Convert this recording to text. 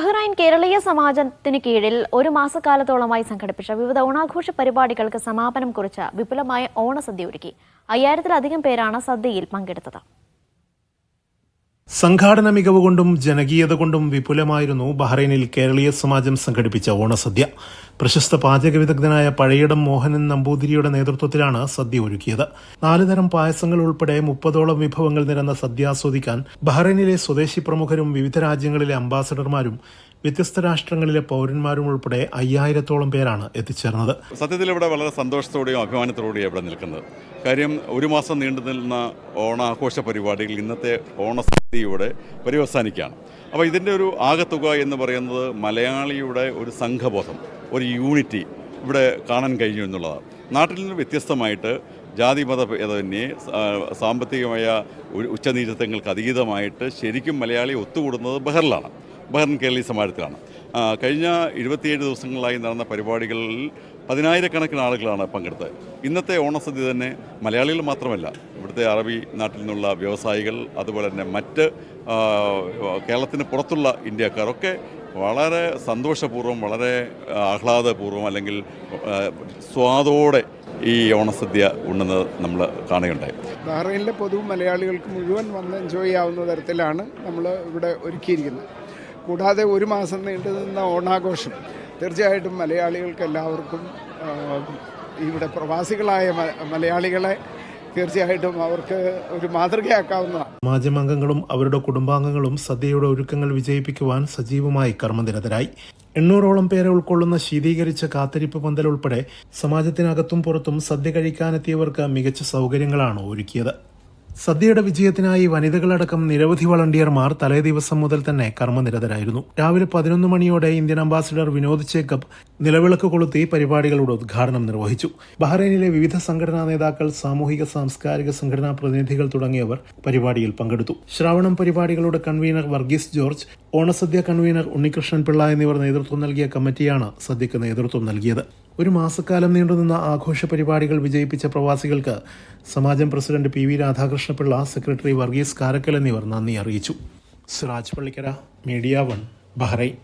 Bahrain കേരളീയ സമാജത്തിന് കീഴിൽ ഒരു മാസക്കാലത്തോളമായി സംഘടിപ്പിച്ച വിവിധ ഓണാഘോഷ പരിപാടികൾക്ക് സമാപനം കുറിച്ച വിപുലമായ ഓണസദ്യ ഒരുക്കി. 5000-ലധികം പേരാണ് സദ്യയിൽ പങ്കെടുത്തത്. സംഘാടന മികവ് കൊണ്ടും ജനകീയത കൊണ്ടും വിപുലമായിരുന്നു ബഹ്റൈനിൽ കേരളീയ സമാജം സംഘടിപ്പിച്ച ഓണസദ്യ. പ്രശസ്ത പാചക വിദഗ്ധനായ പഴയിടം മോഹനൻ നമ്പൂതിരിയുടെ നേതൃത്വത്തിലാണ് സദ്യ ഒരുക്കിയത്. 4 തരം പായസങ്ങൾ ഉൾപ്പെടെ 30ഓളം വിഭവങ്ങൾ നിരന്ന സദ്യ ആസ്വദിക്കാൻ ബഹ്റൈനിലെ സ്വദേശി പ്രമുഖരും വിവിധ രാജ്യങ്ങളിലെ അംബാസഡർമാരും വ്യത്യസ്ത രാഷ്ട്രങ്ങളിലെ പൗരന്മാരും ഉൾപ്പെടെ 5000-ഓളം പേരാണ് എത്തിച്ചേർന്നത്. സത്യത്തിൽ ഇവിടെ വളരെ സന്തോഷത്തോടെയും അഭിമാനത്തോടെയും ഇവിടെ നിൽക്കുന്നത്. കാര്യം ഒരു മാസം നീണ്ടു നിൽക്കുന്ന ഓണാഘോഷ പരിപാടികൾ ഇന്നത്തെ ഓണസദ്യയോടെ പര്യവസാനിക്കുകയാണ്. അപ്പോൾ ഇതിൻ്റെ ഒരു ആകെത്തുക എന്ന് പറയുന്നത് മലയാളിയുടെ ഒരു സംഘബോധം, ഒരു യൂണിറ്റി ഇവിടെ കാണാൻ കഴിഞ്ഞു എന്നുള്ളതാണ്. നാട്ടിൽ നിന്ന് വ്യത്യസ്തമായിട്ട് ജാതിമത ഭേദമന്യേ സാമ്പത്തികമായ ഉച്ചനീചത്വങ്ങൾക്ക് അതീതമായിട്ട് ശരിക്കും മലയാളി ഒത്തുകൂടുന്നത് ബഹ്റൈൻ കേരളീയ സമാജത്തിലാണ്. കഴിഞ്ഞ 27 ദിവസങ്ങളായി നടന്ന പരിപാടികളിൽ 10,000-കണക്കിന് ആളുകളാണ് പങ്കെടുത്തത്. ഇന്നത്തെ ഓണസദ്യ തന്നെ മലയാളികൾ മാത്രമല്ല, ഇവിടുത്തെ അറബി നാട്ടിൽ നിന്നുള്ള വ്യവസായികൾ, അതുപോലെ തന്നെ മറ്റ് കേരളത്തിന് പുറത്തുള്ള ഇന്ത്യക്കാരൊക്കെ വളരെ സന്തോഷപൂർവ്വം, വളരെ ആഹ്ലാദപൂർവ്വം അല്ലെങ്കിൽ സ്വാദോടെ ഈ ഓണസദ്യ ഉണ്ണുന്നത് നമ്മൾ കാണുകയുണ്ടായി. ബഹ്റൈനിലെ പൊതു മലയാളികൾക്ക് മുഴുവൻ വന്ന് എൻജോയ് ചെയ്യാവുന്ന തരത്തിലാണ് നമ്മൾ ഇവിടെ ഒരുക്കിയിരിക്കുന്നത്. കൂടാതെ ഒരു മാസം നീണ്ടു നിന്ന ഓണാഘോഷം തീർച്ചയായിട്ടും മലയാളികൾക്ക് എല്ലാവർക്കും, ഇവിടെ പ്രവാസികളായ മലയാളികളെ തീർച്ചയായിട്ടും അവർക്ക് ഒരു മാതൃകയാക്കാവുന്നതാണ്. സമാജാംഗങ്ങളും അവരുടെ കുടുംബാംഗങ്ങളും സദ്യയുടെ ഒരുക്കങ്ങൾ വിജയിപ്പിക്കുവാൻ സജീവമായി കർമ്മനിരതരായി. 800ഓളം പേരെ ഉൾക്കൊള്ളുന്ന ശീതീകരിച്ച കാത്തിരിപ്പ് പന്തൽ ഉൾപ്പെടെ സമാജത്തിനകത്തും പുറത്തും സദ്യ കഴിക്കാനെത്തിയവർക്ക് മികച്ച സൗകര്യങ്ങളാണ് ഒരുക്കിയത്. സദ്യയുടെ വിജയത്തിനായി വനിതകളടക്കം നിരവധി വളണ്ടിയർമാർ തലേദിവസം മുതൽ തന്നെ കർമ്മനിരതരായിരുന്നു. രാവിലെ 11 മണിയോടെ ഇന്ത്യൻ അംബാസിഡർ വിനോദ് ചേക്കബ് നിലവിളക്ക് കൊളുത്തി പരിപാടികളുടെ ഉദ്ഘാടനം നിർവഹിച്ചു. ബഹ്റൈനിലെ വിവിധ സംഘടനാ നേതാക്കൾ, സാമൂഹിക സാംസ്കാരിക സംഘടനാ പ്രതിനിധികൾ തുടങ്ങിയവർ പരിപാടിയിൽ പങ്കെടുത്തു. ശ്രാവണം പരിപാടികളുടെ കൺവീനർ വർഗീസ് ജോർജ്, ഓണസദ്യ കൺവീനർ ഉണ്ണികൃഷ്ണൻ പിള്ള എന്നിവർ നേതൃത്വം നൽകിയ കമ്മിറ്റിയാണ് സദ്യക്ക് നേതൃത്വം നൽകിയത്. ഒരു മാസക്കാലം നീണ്ടുനിന്ന ആഘോഷ പരിപാടികൾ വിജയിപ്പിച്ച പ്രവാസികൾക്ക് സമാജം president PV Radhakrishna Pillai, secretary Varghese Karaikal എന്നിവർ നന്ദി അറിയിച്ചു. Siraj Pallikkara, media 1, Bahrain.